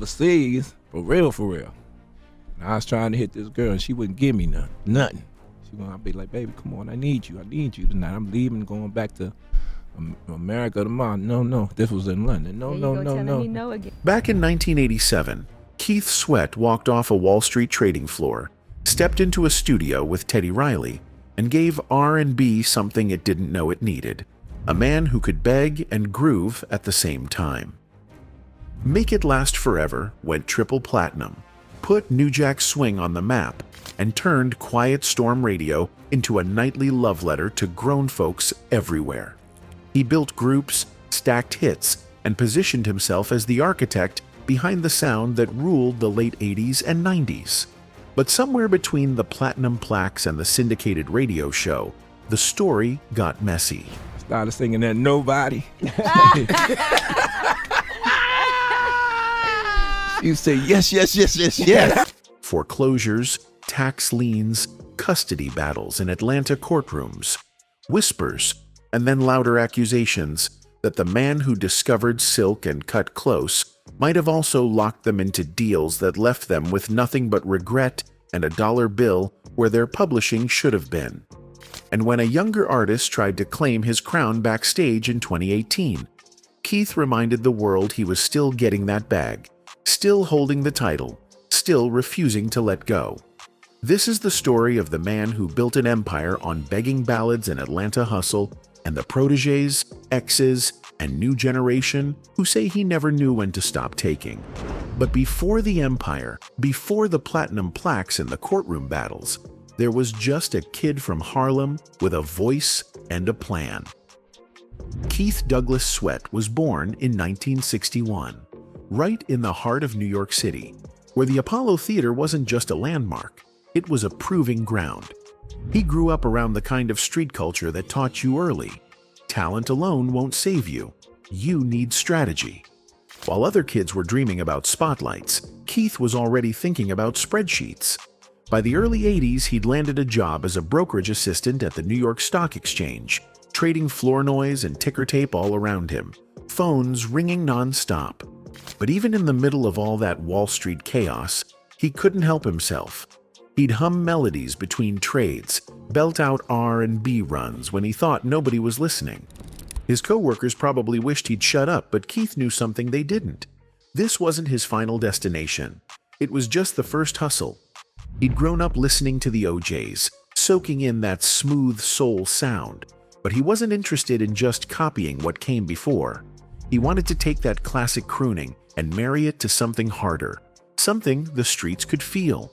overseas, for real, for real. And I was trying to hit this girl, and she wouldn't give me nothing. I'd be like, baby, come on, I need you tonight. I'm leaving, going back to America tomorrow. No, this was in London. No. Back in 1987, Keith Sweat walked off a Wall Street trading floor, stepped into a studio with Teddy Riley, and gave R&B something it didn't know it needed: a man who could beg and groove at the same time. Make It Last Forever went triple platinum, put New Jack Swing on the map, and turned Quiet Storm Radio into a nightly love letter to grown folks everywhere. He built groups, stacked hits, and positioned himself as the architect behind the sound that ruled the late 80s and 90s. But somewhere between the platinum plaques and the syndicated radio show, the story got messy. Started singing that Nobody. You say yes. Foreclosures, tax liens, custody battles in Atlanta courtrooms, whispers, and then louder accusations that the man who discovered silk and cut close might have also locked them into deals that left them with nothing but regret and a dollar bill where their publishing should have been. And when a younger artist tried to claim his crown backstage in 2018, Keith reminded the world he was still getting that bag, still holding the title, still refusing to let go. This is the story of the man who built an empire on begging ballads and Atlanta hustle, and the protégés, exes, and new generation who say he never knew when to stop taking. But before the empire, before the platinum plaques and the courtroom battles, there was just a kid from Harlem with a voice and a plan. Keith Douglas Sweat was born in 1961, right in the heart of New York City, where the Apollo Theater wasn't just a landmark, it was a proving ground. He grew up around the kind of street culture that taught you early: talent alone won't save you. You need strategy. While other kids were dreaming about spotlights, Keith was already thinking about spreadsheets. By the early 80s, he'd landed a job as a brokerage assistant at the New York Stock Exchange, trading floor noise and ticker tape all around him, phones ringing non-stop. But even in the middle of all that Wall Street chaos, he couldn't help himself. He'd hum melodies between trades, belt out R&B runs when he thought nobody was listening. His coworkers probably wished he'd shut up, but Keith knew something they didn't. This wasn't his final destination. It was just the first hustle. He'd grown up listening to the OJs, soaking in that smooth soul sound, but he wasn't interested in just copying what came before. He wanted to take that classic crooning and marry it to something harder, something the streets could feel.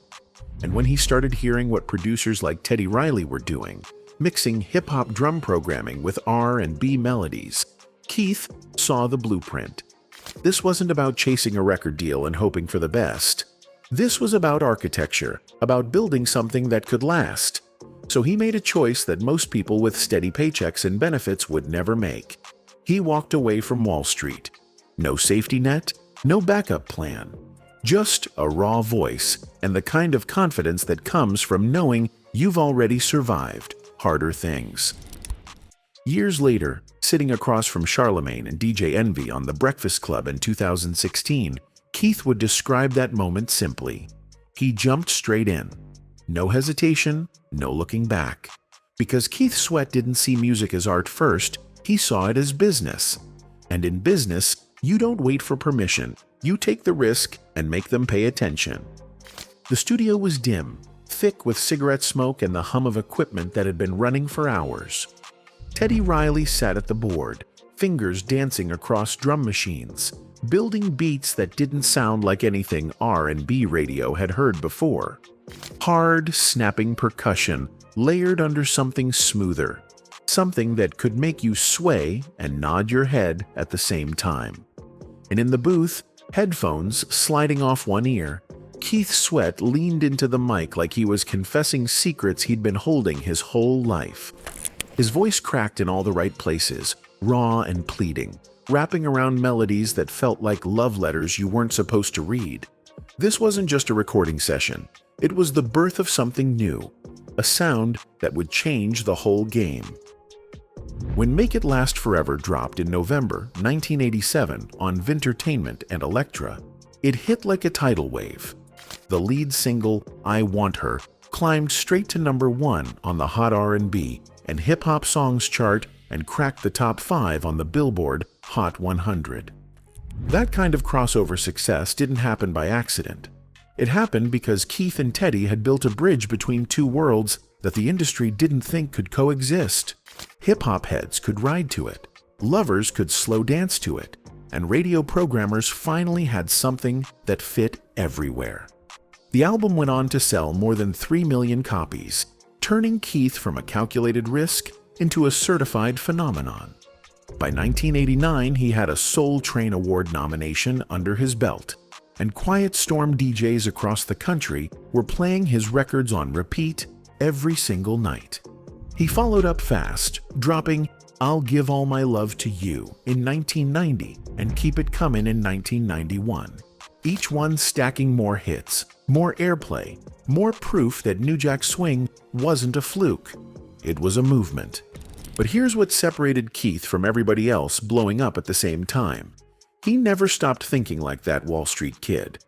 And when he started hearing what producers like Teddy Riley were doing, mixing hip-hop drum programming with R&B melodies, Keith saw the blueprint. This wasn't about chasing a record deal and hoping for the best. This was about architecture, about building something that could last. So he made a choice that most people with steady paychecks and benefits would never make. He walked away from Wall Street. No safety net, no backup plan. Just a raw voice and the kind of confidence that comes from knowing you've already survived harder things. Years later, sitting across from Charlemagne and DJ Envy on The Breakfast Club in 2016, Keith would describe that moment simply: he jumped straight in. No hesitation, no looking back. Because Keith Sweat didn't see music as art first, he saw it as business. And in business, you don't wait for permission. You take the risk and make them pay attention. The studio was dim, thick with cigarette smoke and the hum of equipment that had been running for hours. Teddy Riley sat at the board, fingers dancing across drum machines, building beats that didn't sound like anything R&B radio had heard before. Hard, snapping percussion layered under something smoother, something that could make you sway and nod your head at the same time. And in the booth, headphones sliding off one ear, Keith Sweat leaned into the mic like he was confessing secrets he'd been holding his whole life. His voice cracked in all the right places, raw and pleading, wrapping around melodies that felt like love letters you weren't supposed to read. This wasn't just a recording session. It was the birth of something new, a sound that would change the whole game. When Make It Last Forever dropped in November 1987 on Vintertainment and Elektra, It hit like a tidal wave. The lead single, I Want Her, climbed straight to #1 on the Hot R&B and Hip Hop Songs chart and cracked the top 5 on the Billboard Hot 100. That kind of crossover success didn't happen by accident. It happened because Keith and Teddy had built a bridge between two worlds that the industry didn't think could coexist. Hip-hop heads could ride to it, lovers could slow dance to it, and radio programmers finally had something that fit everywhere. The album went on to sell more than 3 million copies, turning Keith from a calculated risk into a certified phenomenon. By 1989, he had a Soul Train Award nomination under his belt, and Quiet Storm DJs across the country were playing his records on repeat every single night. He followed up fast, dropping I'll Give All My Love to You in 1990 and Keep It Comin' in 1991, each one stacking more hits, more airplay, more proof that New Jack Swing wasn't a fluke. It was a movement. But here's what separated Keith from everybody else blowing up at the same time. He never stopped thinking like that Wall Street Kid.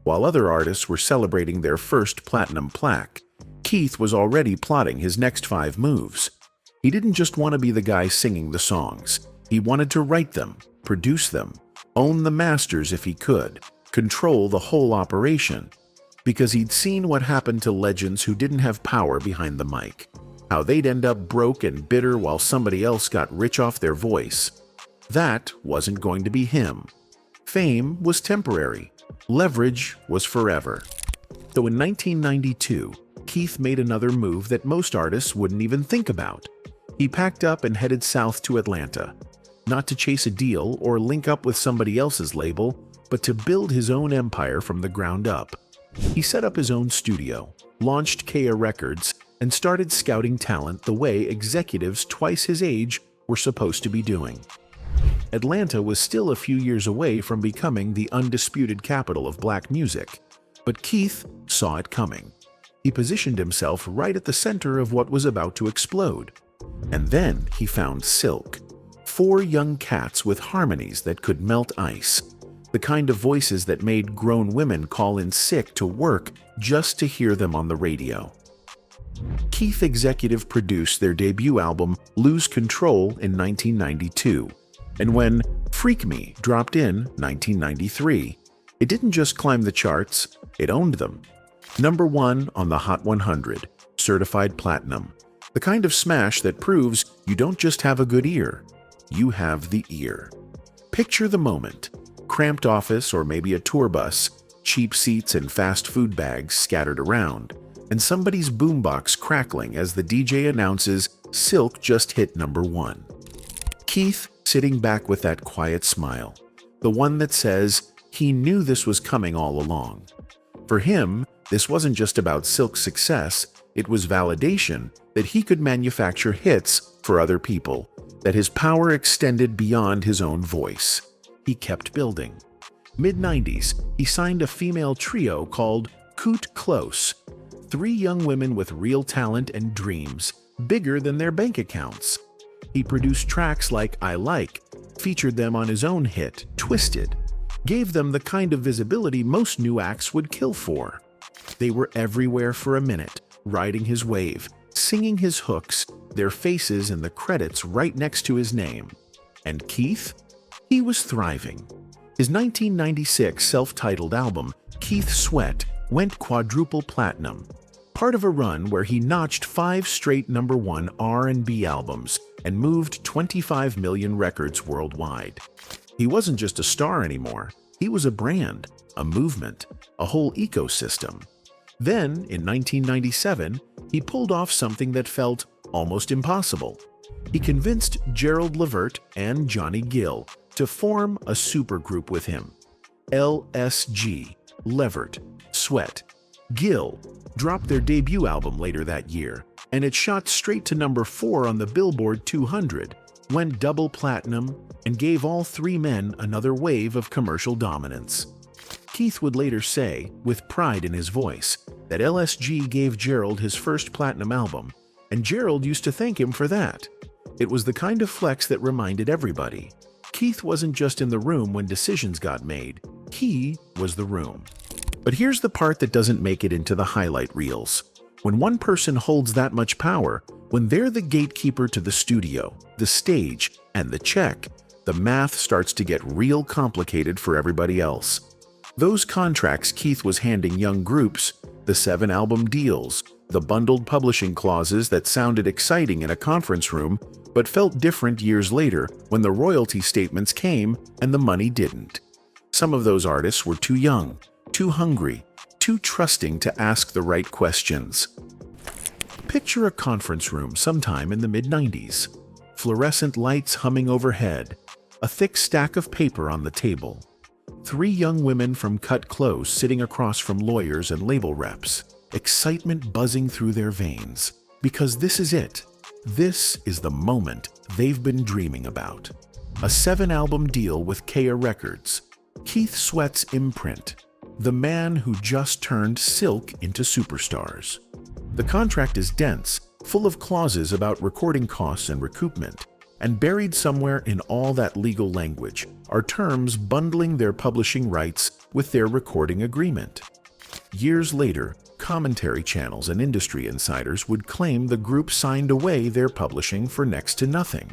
While other artists were celebrating their first platinum plaque, Keith was already plotting his next 5 moves. He didn't just want to be the guy singing the songs. He wanted to write them, produce them, own the masters if he could, control the whole operation. Because he'd seen what happened to legends who didn't have power behind the mic. How they'd end up broke and bitter while somebody else got rich off their voice. That wasn't going to be him. Fame was temporary. Leverage was forever. So in 1992, Keith made another move that most artists wouldn't even think about. He packed up and headed south to Atlanta. Not to chase a deal or link up with somebody else's label, but to build his own empire from the ground up. He set up his own studio, launched Kea Records, and started scouting talent the way executives twice his age were supposed to be doing. Atlanta was still a few years away from becoming the undisputed capital of black music, but Keith saw it coming. He positioned himself right at the center of what was about to explode. And then he found Silk, 4 young cats with harmonies that could melt ice, the kind of voices that made grown women call in sick to work just to hear them on the radio. Keith executive produced their debut album Lose Control in 1992, and when Freak Me dropped in 1993, it didn't just climb the charts, it owned them. #1 on the Hot 100, certified platinum, the kind of smash that proves you don't just have a good ear, you have the ear. Picture the moment, cramped office or maybe a tour bus, cheap seats and fast food bags scattered around, and somebody's boombox crackling as the DJ announces Silk just hit #1. Keith sitting back with that quiet smile, the one that says he knew this was coming all along. For him, this wasn't just about Silk's success, it was validation that he could manufacture hits for other people, that his power extended beyond his own voice. He kept building. Mid-90s, he signed a female trio called Coot Close, 3 young women with real talent and dreams, bigger than their bank accounts. He produced tracks like I Like, featured them on his own hit, Twisted, gave them the kind of visibility most new acts would kill for. They were everywhere for a minute, riding his wave, singing his hooks, their faces in the credits right next to his name. And Keith? He was thriving. His 1996 self-titled album, Keith Sweat, went quadruple platinum, part of a run where he notched 5 straight #1 R&B albums and moved 25 million records worldwide. He wasn't just a star anymore, he was a brand, a movement, a whole ecosystem. Then, in 1997, he pulled off something that felt almost impossible. He convinced Gerald Levert and Johnny Gill to form a supergroup with him. LSG, Levert, Sweat. Gill dropped their debut album later that year, and it shot straight to #4 on the Billboard 200, went double platinum, and gave all 3 men another wave of commercial dominance. Keith would later say, with pride in his voice, that LSG gave Gerald his first platinum album, and Gerald used to thank him for that. It was the kind of flex that reminded everybody. Keith wasn't just in the room when decisions got made, key was the room. But here's the part that doesn't make it into the highlight reels. When one person holds that much power, when they're the gatekeeper to the studio, the stage, and the check, the math starts to get real complicated for everybody else. Those contracts Keith was handing young groups, the 7-album deals, the bundled publishing clauses that sounded exciting in a conference room but felt different years later when the royalty statements came and the money didn't. Some of those artists were too young, too hungry, too trusting to ask the right questions. Picture a conference room sometime in the mid-90s. Fluorescent lights humming overhead, a thick stack of paper on the table. 3 young women from Cut Close sitting across from lawyers and label reps, excitement buzzing through their veins. Because this is it. This is the moment they've been dreaming about. A 7-album deal with Kea Records. Keith Sweat's imprint. The man who just turned Silk into superstars. The contract is dense, full of clauses about recording costs and recoupment. And buried somewhere in all that legal language are terms bundling their publishing rights with their recording agreement. Years later, commentary channels and industry insiders would claim the group signed away their publishing for next to nothing,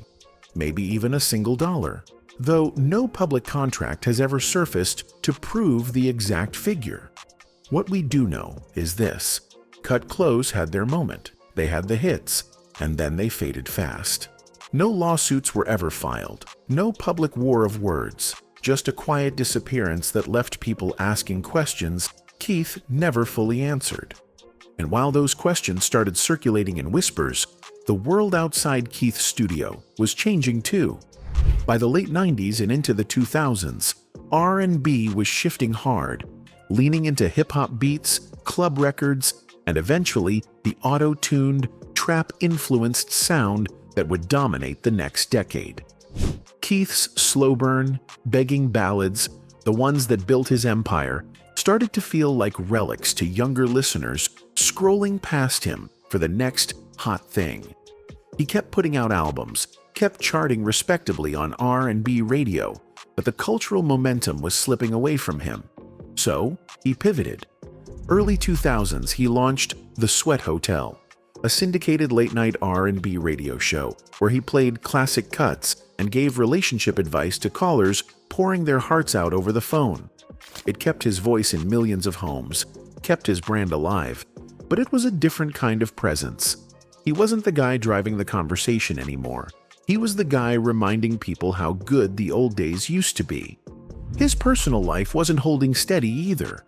maybe even a single dollar, though no public contract has ever surfaced to prove the exact figure. What we do know is this: Cut Close had their moment, they had the hits, and then they faded fast. No lawsuits were ever filed, no public war of words, just a quiet disappearance that left people asking questions Keith never fully answered. And while those questions started circulating in whispers, the world outside Keith's studio was changing too. By the late 90s and into the 2000s, R&B was shifting hard, leaning into hip-hop beats, club records, and eventually the auto-tuned, trap-influenced sound that would dominate the next decade. Keith's slow burn, begging ballads, the ones that built his empire, started to feel like relics to younger listeners scrolling past him for the next hot thing. He kept putting out albums, kept charting respectably on R&B radio, but the cultural momentum was slipping away from him. So he pivoted. Early 2000s, he launched The Sweat Hotel, a syndicated late-night R&B radio show where he played classic cuts and gave relationship advice to callers pouring their hearts out over the phone. It kept his voice in millions of homes, kept his brand alive, but it was a different kind of presence. He wasn't the guy driving the conversation anymore. He was the guy reminding people how good the old days used to be. His personal life wasn't holding steady either.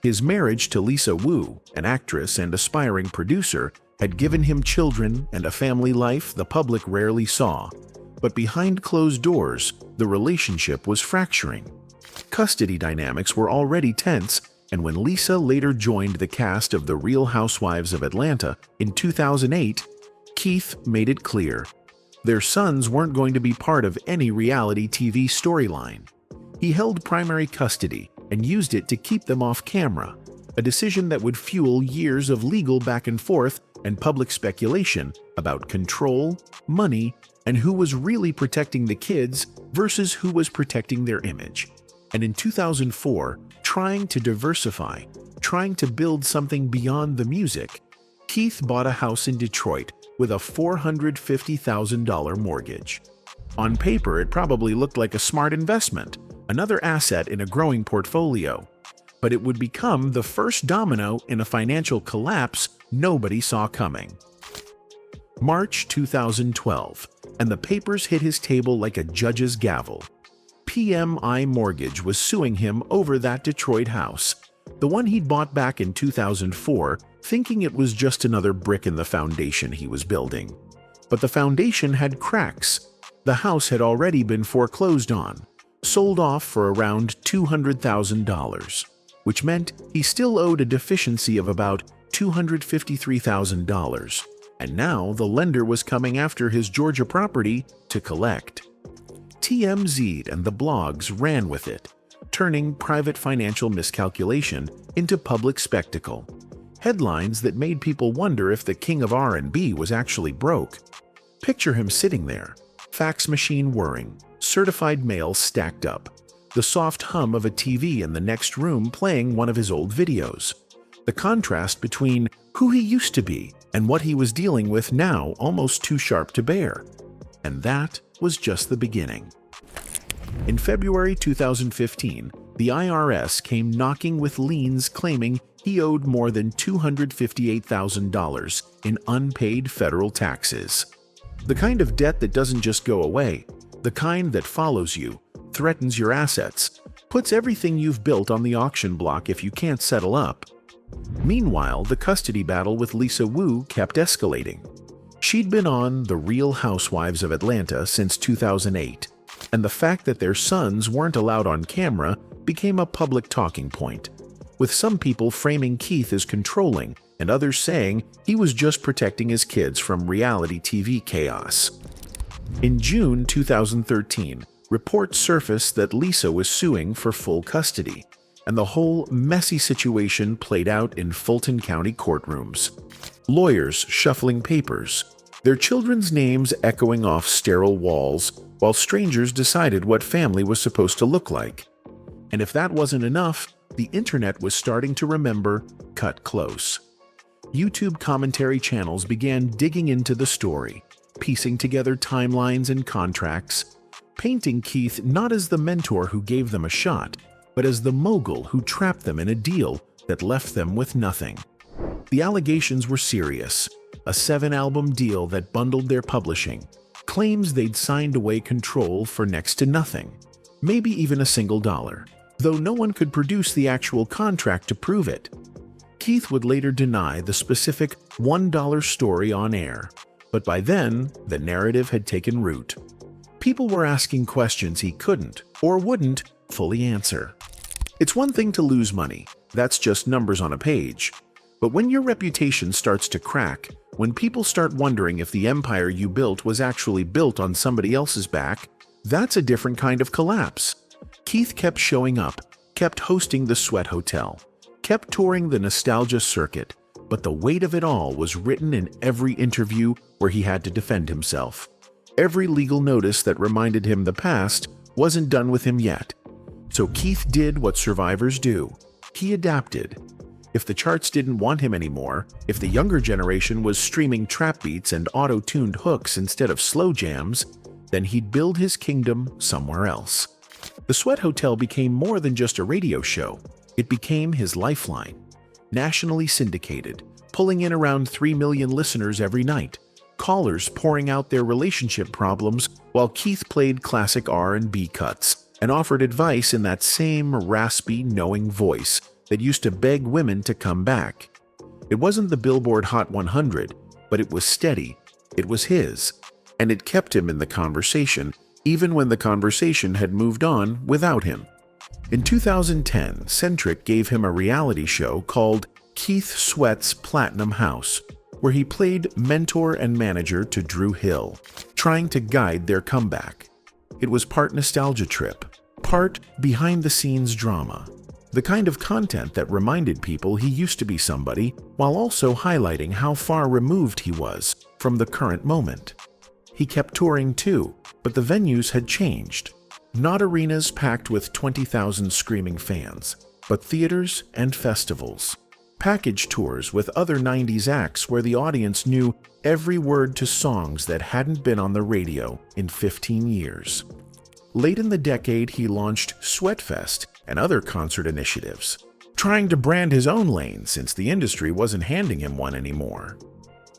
His marriage to Lisa Wu, an actress and aspiring producer, had given him children and a family life the public rarely saw. But behind closed doors, the relationship was fracturing. Custody dynamics were already tense, and when Lisa later joined the cast of The Real Housewives of Atlanta in 2008, Keith made it clear. Their sons weren't going to be part of any reality TV storyline. He held primary custody and used it to keep them off camera, a decision that would fuel years of legal back and forth and public speculation about control, money, and who was really protecting the kids versus who was protecting their image. And in 2004, trying to diversify, trying to build something beyond the music, Keith bought a house in Detroit with a $450,000 mortgage. On paper, it probably looked like a smart investment, another asset in a growing portfolio. But it would become the first domino in a financial collapse nobody saw coming. March 2012, and the papers hit his table like a judge's gavel. PMI Mortgage was suing him over that Detroit house, the one he'd bought back in 2004, thinking it was just another brick in the foundation he was building. But the foundation had cracks. The house had already been foreclosed on, sold off for around $200,000, which meant he still owed a deficiency of about $253,000, and now the lender was coming after his Georgia property to collect. TMZ and the blogs ran with it, turning private financial miscalculation into public spectacle. Headlines that made people wonder if the king of R&B was actually broke. Picture him sitting there, fax machine whirring, certified mail stacked up, the soft hum of a TV in the next room playing one of his old videos. The contrast between who he used to be and what he was dealing with now almost too sharp to bear. And that was just the beginning. In February 2015, the IRS came knocking with liens claiming he owed more than $258,000 in unpaid federal taxes. The kind of debt that doesn't just go away, the kind that follows you, threatens your assets, puts everything you've built on the auction block if you can't settle up. Meanwhile, the custody battle with Lisa Wu kept escalating. She'd been on The Real Housewives of Atlanta since 2008, and the fact that their sons weren't allowed on camera became a public talking point, with some people framing Keith as controlling and others saying he was just protecting his kids from reality TV chaos. In June 2013, reports surfaced that Lisa was suing for full custody, and the whole messy situation played out in Fulton County courtrooms. Lawyers shuffling papers, their children's names echoing off sterile walls, while strangers decided what family was supposed to look like. And if that wasn't enough, the internet was starting to remember Cut Close. YouTube commentary channels began digging into the story, piecing together timelines and contracts, painting Keith not as the mentor who gave them a shot, but as the mogul who trapped them in a deal that left them with nothing. The allegations were serious: a 7-album deal that bundled their publishing, claims they'd signed away control for next to nothing, maybe even a single dollar, though no one could produce the actual contract to prove it. Keith would later deny the specific $1 story on air, but by then, the narrative had taken root. People were asking questions he couldn't, or wouldn't, fully answer. It's one thing to lose money, that's just numbers on a page. But when your reputation starts to crack, when people start wondering if the empire you built was actually built on somebody else's back, that's a different kind of collapse. Keith kept showing up, kept hosting the Sweat Hotel, kept touring the nostalgia circuit, but the weight of it all was written in every interview where he had to defend himself. Every legal notice that reminded him the past wasn't done with him yet. So Keith did what survivors do. He adapted. If the charts didn't want him anymore, if the younger generation was streaming trap beats and auto-tuned hooks instead of slow jams, then he'd build his kingdom somewhere else. The Sweat Hotel became more than just a radio show. It became his lifeline. Nationally syndicated, pulling in around 3 million listeners every night, callers pouring out their relationship problems while Keith played classic R&B cuts and offered advice in that same raspy, knowing voice that used to beg women to come back. It wasn't the Billboard Hot 100, but it was steady. It was his, and it kept him in the conversation, even when the conversation had moved on without him. In 2010, Centric gave him a reality show called Keith Sweat's Platinum House, where he played mentor and manager to Drew Hill, trying to guide their comeback. It was part nostalgia trip, part behind-the-scenes drama, the kind of content that reminded people he used to be somebody while also highlighting how far removed he was from the current moment. He kept touring too, but the venues had changed. Not arenas packed with 20,000 screaming fans, but theaters and festivals. Package tours with other 90s acts where the audience knew every word to songs that hadn't been on the radio in 15 years. Late in the decade, he launched Sweatfest and other concert initiatives, trying to brand his own lane since the industry wasn't handing him one anymore.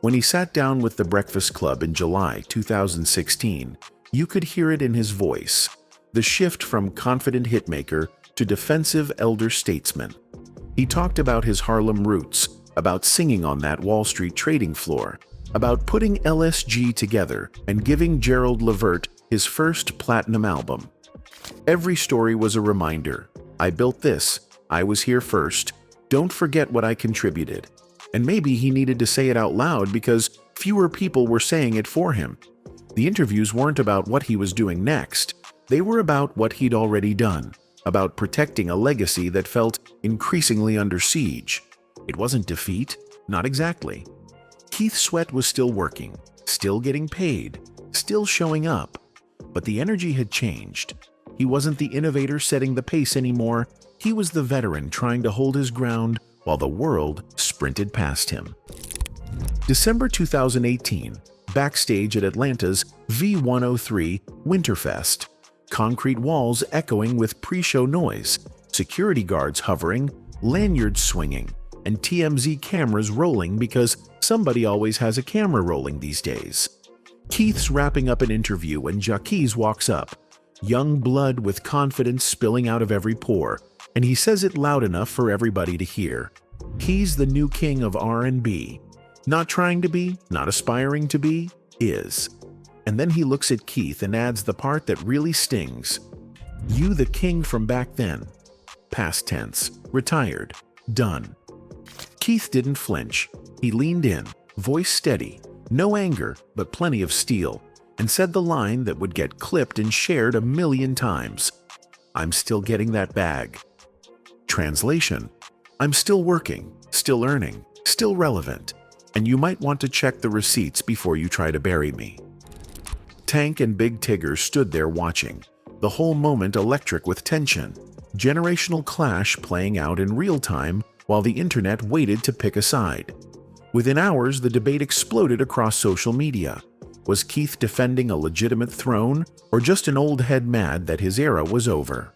When he sat down with The Breakfast Club in July 2016, you could hear it in his voice, the shift from confident hitmaker to defensive elder statesman. He talked about his Harlem roots, about singing on that Wall Street trading floor, about putting LSG together and giving Gerald Levert his first platinum album. Every story was a reminder. I built this. I was here first. Don't forget what I contributed. And maybe he needed to say it out loud because fewer people were saying it for him. The interviews weren't about what he was doing next. They were about what he'd already done, about protecting a legacy that felt increasingly under siege. It wasn't defeat, not exactly. Keith Sweat was still working, still getting paid, still showing up. But the energy had changed. He wasn't the innovator setting the pace anymore. He was the veteran trying to hold his ground while the world sprinted past him. December 2018, backstage at Atlanta's V103 Winterfest. Concrete walls echoing with pre-show noise, security guards hovering, lanyards swinging, and TMZ cameras rolling because somebody always has a camera rolling these days. Keith's wrapping up an interview when Jaquez walks up, young blood with confidence spilling out of every pore, and he says it loud enough for everybody to hear. He's the new king of R&B. Not trying to be, not aspiring to be, is. And then he looks at Keith and adds the part that really stings. You the king from back then. Past tense, retired, done. Keith didn't flinch. He leaned in, voice steady, no anger, but plenty of steel, and said the line that would get clipped and shared 1,000,000 times. I'm still getting that bag. Translation: I'm still working, still earning, still relevant, and you might want to check the receipts before you try to bury me. Tank and Big Tigger stood there watching, the whole moment electric with tension, generational clash playing out in real time while the internet waited to pick a side. Within hours, the debate exploded across social media. Was Keith defending a legitimate throne, or just an old head mad that his era was over?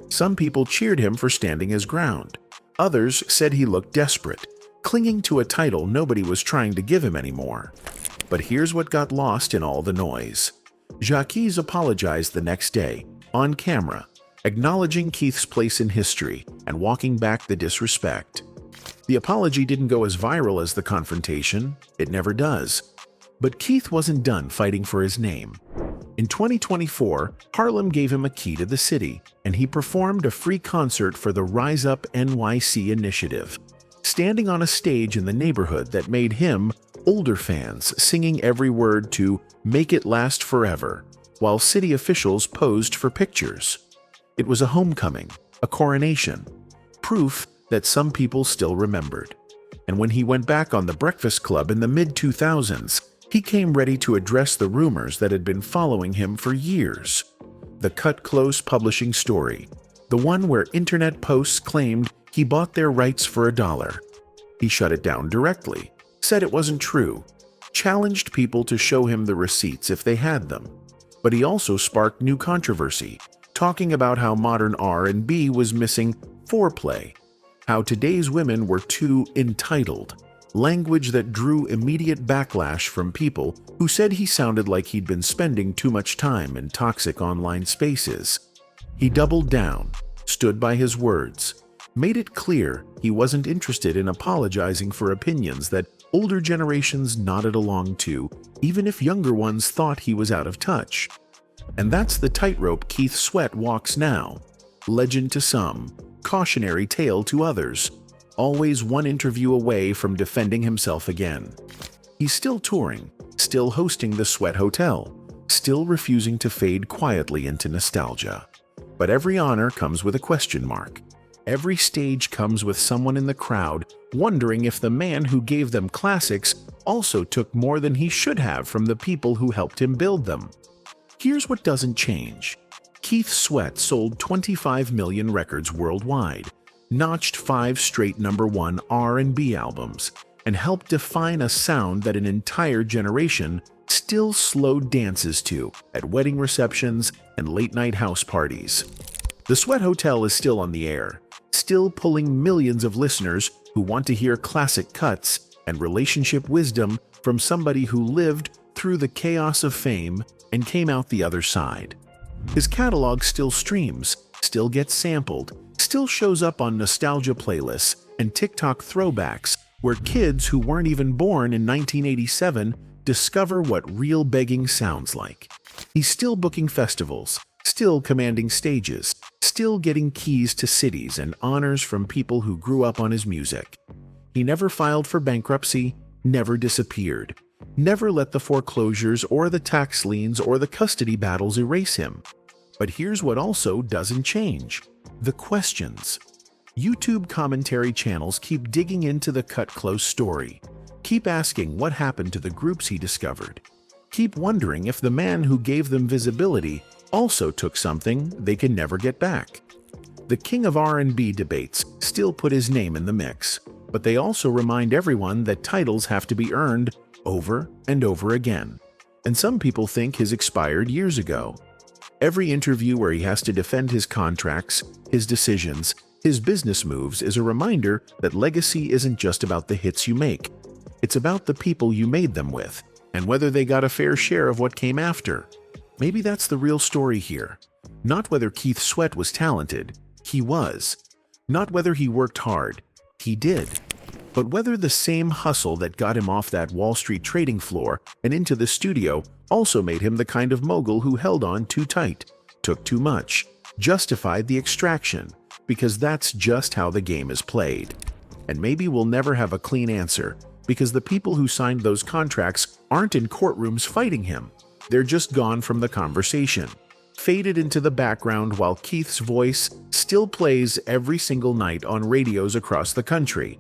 Some people cheered him for standing his ground. Others said he looked desperate, clinging to a title nobody was trying to give him anymore. But here's what got lost in all the noise. Jaquez apologized the next day, on camera, acknowledging Keith's place in history and walking back the disrespect. The apology didn't go as viral as the confrontation. It never does. But Keith wasn't done fighting for his name. In 2024, Harlem gave him a key to the city, and he performed a free concert for the Rise Up NYC initiative, standing on a stage in the neighborhood that made him older fans singing every word to Make It Last Forever, while city officials posed for pictures. It was a homecoming, a coronation, proof that some people still remembered. And when he went back on The Breakfast Club in the mid-2000s, he came ready to address the rumors that had been following him for years. The Cut Close publishing story, the one where internet posts claimed he bought their rights for $1. He shut it down directly, said it wasn't true, challenged people to show him the receipts if they had them. But he also sparked new controversy, talking about how modern R&B was missing foreplay, how today's women were too entitled, language that drew immediate backlash from people who said he sounded like he'd been spending too much time in toxic online spaces. He doubled down, stood by his words, made it clear he wasn't interested in apologizing for opinions that older generations nodded along to, even if younger ones thought he was out of touch. And that's the tightrope Keith Sweat walks now. Legend to some, cautionary tale to others, always one interview away from defending himself again. He's still touring, still hosting the Sweat Hotel, still refusing to fade quietly into nostalgia. But every honor comes with a question mark. Every stage comes with someone in the crowd wondering if the man who gave them classics also took more than he should have from the people who helped him build them. Here's what doesn't change. Keith Sweat sold 25 million records worldwide, notched 5 straight #1 R&B albums, and helped define a sound that an entire generation still slow dances to at wedding receptions and late-night house parties. The Sweat Hotel is still on the air, still pulling millions of listeners who want to hear classic cuts and relationship wisdom from somebody who lived through the chaos of fame and came out the other side. His catalog still streams, still gets sampled, still shows up on nostalgia playlists and TikTok throwbacks where kids who weren't even born in 1987 discover what real begging sounds like. He's still booking festivals, still commanding stages, still getting keys to cities and honors from people who grew up on his music. He never filed for bankruptcy, never disappeared, never let the foreclosures or the tax liens or the custody battles erase him. But here's what also doesn't change: the questions. YouTube commentary channels keep digging into the Cut Close story, keep asking what happened to the groups he discovered, keep wondering if the man who gave them visibility also took something they can never get back. The king of R&B debates still put his name in the mix, but they also remind everyone that titles have to be earned over and over again. And some people think his expired years ago. Every interview where he has to defend his contracts, his decisions, his business moves is a reminder that legacy isn't just about the hits you make. It's about the people you made them with, and whether they got a fair share of what came after. Maybe that's the real story here. Not whether Keith Sweat was talented, he was. Not whether he worked hard, he did. But whether the same hustle that got him off that Wall Street trading floor and into the studio also made him the kind of mogul who held on too tight, took too much, justified the extraction, because that's just how the game is played. And maybe we'll never have a clean answer, because the people who signed those contracts aren't in courtrooms fighting him. They're just gone from the conversation, faded into the background while Keith's voice still plays every single night on radios across the country.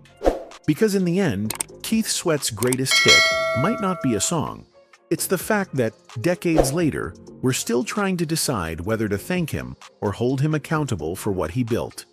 Because in the end, Keith Sweat's greatest hit might not be a song. It's the fact that, decades later, we're still trying to decide whether to thank him or hold him accountable for what he built.